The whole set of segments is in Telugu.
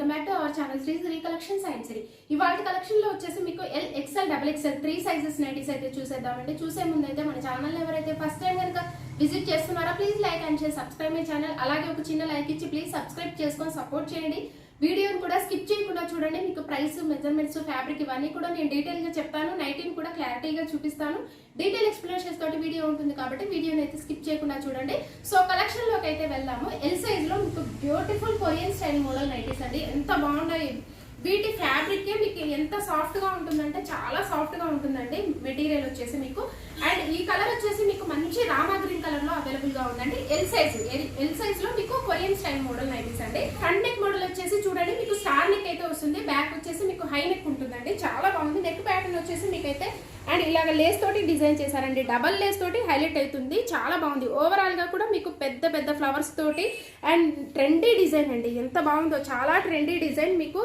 Welcome back to our channel Sri collection science Sri. ఇవాళ కలెక్షన్ లో వచ్చేసి మీకు L XL double XL 3 sizes nighties అయితే చూసేద్దామండి. చూసే ముందు అయితే మన ఛానల్ ఎవరైతే ఫస్ట్ టైం కనుక విజిట్ చేస్తున్నారా please like and share, subscribe my channel. అలాగే ఒక చిన్న లైక్ ఇచ్చి ప్లీజ్ సబ్స్క్రైబ్ చేసుకొని సపోర్ట్ చేయండి. వీడియోని కూడా స్కిప్ చేయకుండా చూడండి. మీకు ప్రైస్, మెజర్మెంట్స్, ఫ్యాబ్రిక్ ఇవన్నీ కూడా నేను డీటెయిల్ గా చెప్తాను. నైటీని కూడా క్లారిటీగా చూపిస్తాను. డీటెయిల్ ఎక్స్ప్లెనేషన్స్ తోటి వీడియో ఉంటుంది కాబట్టి వీడియోని అయితే స్కిప్ చేయకుండా చూడండి. సో కలెక్షన్ లోకి అయితే వెళ్దాము. ఎల్ సైజ్ లో మీకు beautiful Korean style model nighties అండి. ఎంత బాగున్నాయి. వీటి ఫ్యాబ్రిక్ మీకు ఎంత సాఫ్ట్ గా ఉంటుందంటే చాలా సాఫ్ట్ గా ఉంటుందండి. మెటీరియల్ వచ్చేసి మీకు అండ్ ఈ కలర్ వచ్చేసి మీకు మంచి రామా గ్రీన్ కలర్ లో అవైలబుల్ గా ఉందండి. ఎల్ సైజ్ లో మీకు కొరియన్ స్టైల్ మోడల్ నైటీస్ అండి. ఫ్రంట్ నెక్ మోడల్ వచ్చేసి చూడండి మీకు స్టార్ నెక్ అయితే వస్తుంది. బ్యాక్ వచ్చేసి మీకు హై నెక్ ఉంటుందండి. చాలా బాగుంది. నెక్ ప్యాటర్న్ వచ్చేసి మీకైతే అండ్ ఇలాగ లేస్ తోటి డిజైన్ చేశారండి. డబల్ లేస్ తోటి హైలైట్ అవుతుంది. చాలా బాగుంది. ఓవరాల్ గా కూడా మీకు పెద్ద పెద్ద ఫ్లవర్స్ తోటి అండ్ ట్రెండీ డిజైన్ అండి. ఎంత బాగుందో, చాలా ట్రెండీ డిజైన్. మీకు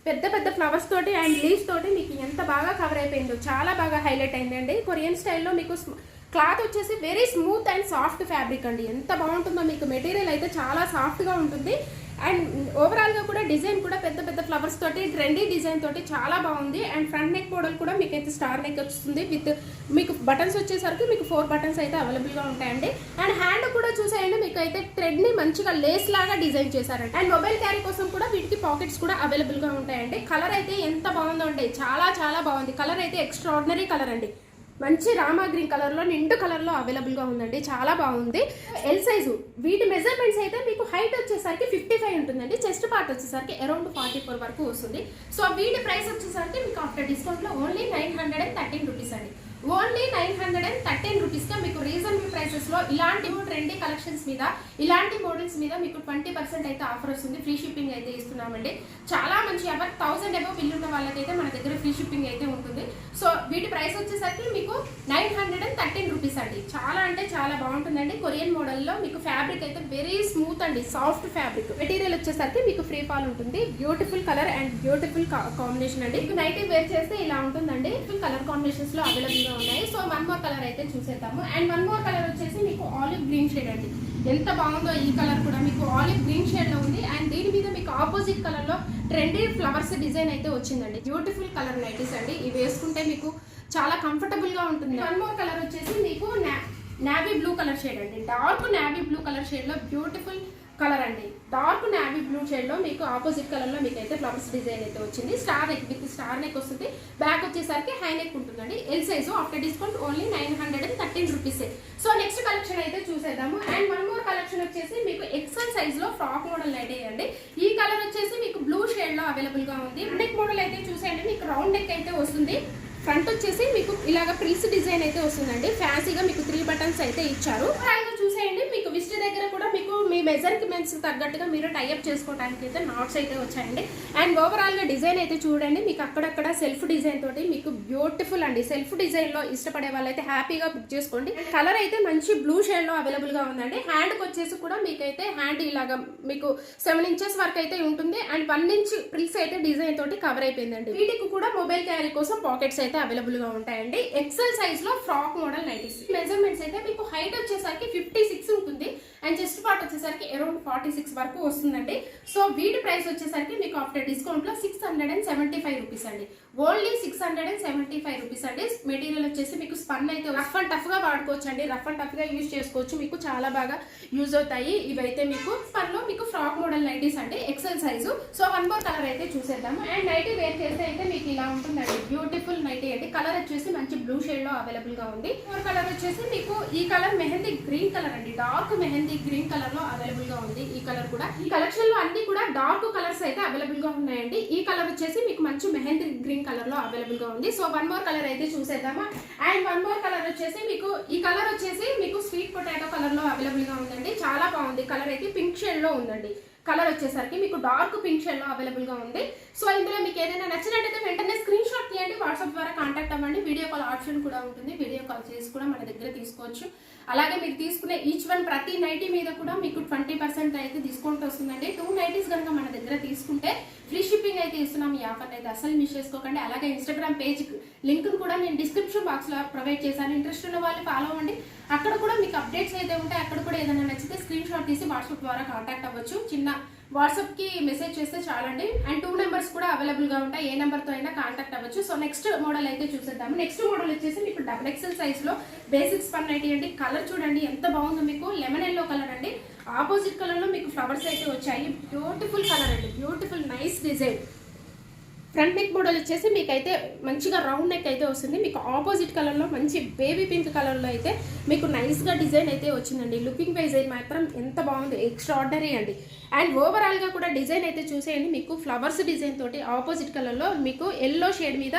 పెద్ద పెద్ద ఫ్లవర్స్ తోటి అండ్ లీవ్స్ తోటి మీకు ఎంత బాగా కవర్ అయిపోయిందో, చాలా బాగా హైలైట్ అయిందండి. కొరియన్ స్టైల్లో మీకు క్లాత్ వచ్చేసి very smooth and soft fabric అండి. ఎంత బాగుంటుందో, మీకు మెటీరియల్ అయితే చాలా సాఫ్ట్గా ఉంటుంది. అండ్ ఓవరాల్గా కూడా డిజైన్ కూడా పెద్ద పెద్ద ఫ్లవర్స్ తోటి ట్రెండీ డిజైన్ తోటి చాలా బాగుంది. అండ్ ఫ్రంట్ నెక్ మోడల్ కూడా మీకు అయితే స్టార్ నెక్ వస్తుంది. విత్ మీకు బటన్స్ వచ్చేసరికి మీకు 4 బటన్స్ అయితే అవైలబుల్గా ఉంటాయండి. అండ్ హ్యాండ్ కూడా చూసేయండి, మీకు అయితే థ్రెడ్ని మంచిగా లేస్ లాగా డిజైన్ చేశారండి. అండ్ మొబైల్ క్యారీ కోసం కూడా వీటికి పాకెట్స్ కూడా అవైలబుల్గా ఉంటాయండి. కలర్ అయితే ఎంత బాగుందో అండి, చాలా చాలా బాగుంది. కలర్ అయితే ఎక్స్ట్రాడినరీ కలర్ అండి. మంచి రామా గ్రీన్ కలర్ లో, నిండు కలర్ లో అవైలబుల్ గా ఉందండి. చాలా బాగుంది. ఎల్ సైజు వీటి మెజర్మెంట్స్ అయితే మీకు హైట్ వచ్చేసరికి 55 ఉంటుందండి. చెస్ట్ పార్ట్ వచ్చేసరికి అరౌండ్ 44 వరకు వస్తుంది. సో వీటి ప్రైస్ వచ్చేసరికి మీకు ఆఫ్టర్ డిస్కౌంట్ లో ఓన్లీ 913 రూపీస్ అండి. ఓన్లీ 913 రూపీస్ గా మీకు రీజనబుల్ ప్రైసెస్ లో ఇలాంటి ట్రెండీ కలెక్షన్స్ మీద, ఇలాంటి మోడల్స్ మీద మీకు 20% అయితే ఆఫర్ వస్తుంది. ఫ్రీ షిప్పింగ్ అయితే ఇస్తున్నామండి. చాలా మంచి ఆఫర్. 1000 అబౌవ్ బిల్ ఉన్న వాళ్ళకైతే మన దగ్గర ఫ్రీ షిప్పింగ్ అయితే ఉంటుంది. సో వీటి ప్రైస్ వచ్చేసరికి మీకు 913 రూపీస్ అండి. చాలా అంటే చాలా బాగుంటుందండి. కొరియన్ మోడల్లో మీకు ఫ్యాబ్రిక్ అయితే వెరీ స్మూత్ అండి, సాఫ్ట్ ఫ్యాబ్రిక్. మెటీరియల్ వచ్చేసరికి మీకు ఫ్రీ ఫాల్ ఉంటుంది. Beautiful colour and beautiful combination అండి. మీకు నైటీ వేర్ చేస్తే ఇలా ఉంటుందండి. కలర్ కాంబినేషన్స్ లో అవైలబుల్ గా ఉన్నాయి. సో వన్ మోర్ కలర్ అయితే చూసేద్దాము. అండ్ వన్ మోర్ కలర్ వచ్చేసి మీకు ఆలివ్ గ్రీన్ షేడ్ అండి. ఎంత బాగుందో. ఈ కలర్ కూడా మీకు ఆలివ్ గ్రీన్ షేడ్ లో ఉంది. అండ్ దీని మీద మీకు ఆపోజిట్ కలర్ లో ట్రెండీ ఫ్లవర్స్ డిజైన్ అయితే వచ్చిందండి. బ్యూటిఫుల్ కలర్ నైటీస్ అండి. ఇవి వేసుకుంటే మీకు చాలా కంఫర్టబుల్ గా ఉంటుంది. వన్ మోర్ కలర్ వచ్చేసి మీకు నావీ బ్లూ కలర్ షేడ్ అండి. Dark navy blue colour shade లో బ్యూటిఫుల్ కలర్ అండి. డార్క్ నావీ బ్లూ షేడ్ లో మీకు ఆపోజిట్ కలర్ లో మీకు అయితే ఫ్లవర్స్ డిజైన్ అయితే వచ్చింది. Star neck with star neck వస్తుంది. బ్యాక్ వచ్చేసరికి హై నెక్ ఉంటుందండి. L size after discount only 913 rupees. So next collection అయితే చూసేద్దాము. అండ్ వన్ మోర్ కలెక్షన్ వచ్చేసి మీకు ఎక్సెల్ సైజ్ లో ఫ్రాక్ మోడల్ నైటీ అండి. ఈ కలర్ వచ్చేసి మీకు బ్లూ షేడ్ లో అవైలబుల్ గా ఉంది. నెక్ మోడల్ అయితే చూసేయండి, మీకు రౌండ్ నెక్ అయితే వస్తుంది. ఫ్రంట్ వచ్చేసి మీకు ఇలాగ ప్రిల్స్ డిజైన్ అయితే వస్తుందండి. ఫ్యాన్సీగా మీకు 3 బటన్స్ అయితే ఇచ్చారు. చూసేయండి, మీకు విస్ట్ దగ్గర కూడా మీకు మీ మెజర్మెంట్స్ తగ్గట్టుగా మీరు టైఅప్ చేసుకోవడానికి అయితే నాట్స్ అయితే వచ్చాయండి. అండ్ ఓవరాల్ గా డిజైన్ అయితే చూడండి, మీకు అక్కడక్కడ సెల్ఫ్ డిజైన్ తోటి మీకు బ్యూటిఫుల్ అండి. సెల్ఫ్ డిజైన్ లో ఇష్టపడే వాళ్ళైతే హ్యాపీగా బుక్ చేసుకోండి. కలర్ అయితే మంచి బ్లూ షేడ్ లో అవైలబుల్ గా ఉందండి. హ్యాండ్ కి వచ్చేసి కూడా మీకైతే హ్యాండ్ ఇలాగా మీకు 7 ఇంచెస్ వరకు అయితే ఉంటుంది. అండ్ 1 ఇంచ్ ప్రిల్స్ అయితే డిజైన్ తోటి కవర్ అయిపోయిందండి. వీటికి కూడా మొబైల్ క్యారీ కోసం పాకెట్స్ అయితే అవైలబుల్ గా ఉంటాయండి. ఎక్సెల్ సైజ్ లో ఫ్రాక్ మోడల్ నైటీస్. మెజర్మెంట్స్ అయితే మీకు హైట్ వచ్చేసరికి 56 ఉంటుంది. అండ్ చెస్ట్ పార్ట్ వచ్చేసరికి అరౌండ్ 46 వరకు వస్తుందండి. సో వీటి ప్రైస్ వచ్చేసరికి మీకు ఆఫ్టర్ డిస్కౌంట్ లో 675 రూపీస్ అండి. ఓన్లీ 675 రూపీస్ అండి. మెటీరియల్ వచ్చేసి మీకు స్పన్ అయితే రఫ్ అండ్ టఫ్ గా వాడుకోవచ్చు అండి. రఫ్ అండ్ టఫ్ గా యూజ్ చేసుకోవచ్చు. మీకు చాలా బాగా యూజ్ అవుతాయి. ఇవైతే మీకు స్పన్ లో మీకు ఫ్రాక్ మోడల్ నైటీస్ అండి, XL size. So one more colour అయితే చూసేద్దాము. అండ్ నైటీ వేర్ చేస్తే అయితే మీకు ఇలా ఉంటుందండి. బ్యూటిఫుల్ నైటీ అండి. కలర్ వచ్చేసి మంచి బ్లూ షేడ్ లో అవైలబుల్ గా ఉంది. మోర్ కలర్ వచ్చేసి మీకు ఈ కలర్ మెహందీ గ్రీన్ కలర్ అండి. డార్క్ మెహందీ గ్రీన్ కలర్ లో అవైలబుల్ గా ఉంది. ఈ కలర్ కూడా ఈ కలెక్షన్ లో అన్ని కూడా డార్క్ కలర్స్ అయితే అవైలబుల్ గా ఉన్నాయండి. ఈ కలర్ వచ్చేసి మీకు మంచి మెహందీ గ్రీన్ కలర్ లో అవైలబుల్ గా ఉంది. సో వన్ మోర్ కలర్ అయితే చూసేద్దామా. అండ్ వన్ మోర్ కలర్ వచ్చేసి మీకు ఈ కలర్ వచ్చేసి మీకు స్వీట్ పొటాటో కలర్ లో అవైలబుల్ గా ఉందండి. చాలా బాగుంది. కలర్ అయితే పింక్ షేడ్ లో ఉందండి. కలర్ వచ్చేసరికి మీకు డార్క్ పింక్ షేడ్ లో అవైలబుల్ గా ఉంది. సో ఇందులో మీకు ఏదైనా నచ్చినట్టయితే వెంటనే స్క్రీన్ షాట్ తీయండి, వాట్సాప్ ద్వారా కాంటాక్ట్ అవ్వండి. వీడియో కాల్ ఆప్షన్ కూడా ఉంటుంది. వీడియో కాల్ చేసి కూడా మన దగ్గర తీసుకోవచ్చు. అలాగే మీరు తీసుకునే ఈచ్ వన్ ప్రతి నైటీ మీద కూడా మీకు 20% అయితే డిస్కౌంట్ వస్తుందండి. 2 నైటీస్ కనుక మన దగ్గర తీసుకుంటే ఫ్రీ షిప్పింగ్ అయితే ఇస్తున్నాం. ఈ ఆఫర్ అయితే అసలు మిస్ చేసుకోకండి. అలాగే ఇన్స్టాగ్రామ్ పేజ్ లింక్ కూడా నేను డిస్క్రిప్షన్ బాక్స్ లో ప్రొవైడ్ చేశాను. ఇంట్రెస్ట్ ఉన్న వాళ్ళు ఫాలో అవ్వండి. అక్కడ కూడా మీకు అప్డేట్స్ అయితే ఉంటాయి. అక్కడ కూడా ఏదైనా నచ్చితే స్క్రీన్ షాట్ తీసి వాట్సాప్ ద్వారా కాంటాక్ట్ అవ్వచ్చు. చిన్న వాట్సాప్కి మెసేజ్ చేస్తే చాలండి. అండ్ 2 నెంబర్స్ కూడా అవైలబుల్గా ఉంటాయి, ఏ నెంబర్తో అయినా కాంటాక్ట్ అవ్వచ్చు. సో నెక్స్ట్ మోడల్ అయితే చూసేద్దాము. నెక్స్ట్ మోడల్ వచ్చేసి మీకు XXL సైజ్లో బేసిక్స్ పన్ నైటీ అండి. కలర్ చూడండి ఎంత బాగుందో, మీకు లెమన్ ఎల్లో కలర్ అండి. ఆపోజిట్ కలర్లో మీకు ఫ్లవర్స్ అయితే వచ్చాయి. బ్యూటిఫుల్ కలర్ అండి, beautiful nice design. Front neck model వచ్చేసి మీకైతే మంచిగా రౌండ్ నెక్ అయితే వస్తుంది. మీకు ఆపోజిట్ కలర్లో మంచి బేబీ పింక్ కలర్లో అయితే మీకు నైస్గా డిజైన్ అయితే వచ్చిందండి. లుకింగ్ వైజ్ అయితే మాత్రం ఎంత బాగుంది, ఎక్స్ట్రాడినరీ అండి. అండ్ ఓవరాల్గా కూడా డిజైన్ అయితే చూసేయండి, మీకు ఫ్లవర్స్ డిజైన్ తోటి ఆపోజిట్ కలర్లో మీకు ఎల్లో షేడ్ మీద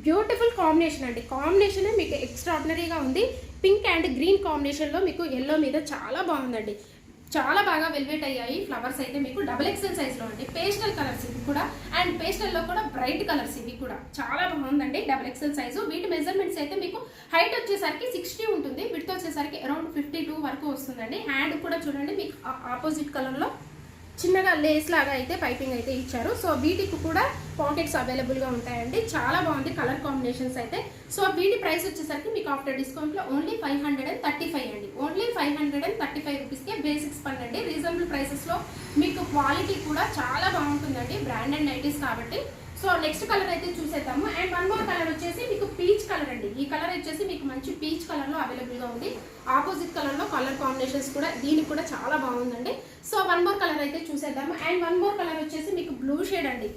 బ్యూటిఫుల్ కాంబినేషన్ అండి. కాంబినేషన్ మీకు ఎక్స్ట్రాడినరీగా ఉంది. పింక్ అండ్ గ్రీన్ కాంబినేషన్లో మీకు ఎల్లో మీద చాలా బాగుందండి. చాలా బాగా వెల్వెట్ అయ్యాయి ఫ్లవర్స్ అయితే మీకు XXL సైజ్లో అండి. పేస్టల్ కలర్స్ ఇవి కూడా, అండ్ పేస్టల్లో కూడా బ్రైట్ కలర్స్ ఇవి కూడా చాలా బాగుందండి. XXL size. వీటి మెజర్మెంట్స్ అయితే మీకు హైట్ వచ్చేసరికి 60 ఉంటుంది, విడ్త్ వచ్చేసరికి అరౌండ్ 52 వరకు వస్తుందండి. హ్యాండ్ కూడా చూడండి మీకు ఆపోజిట్ కలర్లో చిన్నగా లేస్ లాగా అయితే పైపింగ్ అయితే ఇచ్చారు. సో వీటికి కూడా పాకెట్స్ అవైలబుల్గా ఉంటాయండి. చాలా బాగుంది కలర్ కాంబినేషన్స్ అయితే. సో వీటి ప్రైస్ వచ్చేసరికి మీకు ఆఫ్టర్ డిస్కౌంట్లో ఓన్లీ 535 అండి. ఓన్లీ 535 రూపీస్కే బేసిక్స్ పన్ అండి. రీజనబుల్ ప్రైసెస్లో మీకు క్వాలిటీ కూడా చాలా బాగుంటుందండి, బ్రాండెడ్ నైటీస్ కాబట్టి. సో నెక్స్ట్ కలర్ అయితే చూసేద్దాము. అండ్ వన్ మోర్ కలర్ వచ్చేసి మీకు పీచ్ కలర్ అండి. ఈ కలర్ వచ్చేసి మీకు మంచి పీచ్ కలర్లో అవైలబుల్గా ఉంది. ఆపోజిట్ కలర్లో కలర్ కాంబినేషన్స్ కూడా దీనికి కూడా చాలా బాగుందండి. సో వన్ మోర్ కలర్ అయితే చూసేద్దాము. అండ్ వన్ మోర్ కలర్ వచ్చేసి మీకు బ్లూ షేడ్ అండి.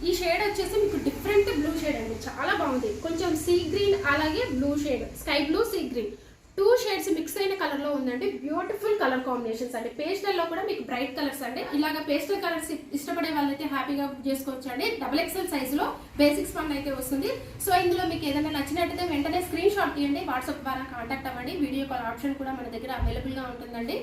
ఈ షేడ్ వచ్చేసి మీకు డిఫరెంట్ బ్లూ షేడ్ అండి, చాలా బాగుంది. కొంచెం సీ గ్రీన్ అలాగే blue shade, sky blue sea green 2 shades mix అయిన కలర్ లో ఉందండి. బ్యూటిఫుల్ కలర్ కాంబినేషన్స్ అండి. పేస్టల్ లో కూడా మీకు బ్రైట్ కలర్స్ అండి. ఇలాగ పేస్టల్ కలర్స్ ఇష్టపడే వాళ్ళైతే హ్యాపీగా చేసుకోవచ్చు అండి. XXL సైజ్ లో బేసిక్స్ పన్ అయితే వస్తుంది. సో ఇందులో మీకు ఏదైనా నచ్చినట్టయితే వెంటనే స్క్రీన్ షాట్ తీయండి, వాట్సాప్ ద్వారా కాంటాక్ట్ అవ్వండి. వీడియో కాల్ ఆప్షన్ కూడా మన దగ్గర అవైలబుల్ గా ఉంటుందండి.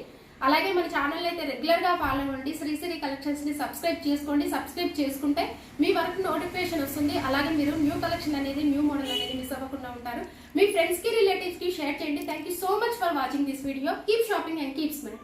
అలాగే మన ఛానల్ అయితే రెగ్యులర్ గా ఫాలో అవ్వండి. శ్రీశ్రీ కలెక్షన్స్ ని సబ్స్క్రైబ్ చేసుకోండి. సబ్స్క్రైబ్ చేసుకుంటే మీ వరకు నోటిఫికేషన్ వస్తుంది. అలాగే మీరు న్యూ కలెక్షన్ అనేది, న్యూ మోడల్ అనేది మిస్ అవ్వకుండా ఉంటారు. మీ ఫ్రెండ్స్ కి, రిలేటివ్స్ కి షేర్ చేయండి. Thank you so much for watching this video. Keep shopping and keep smile.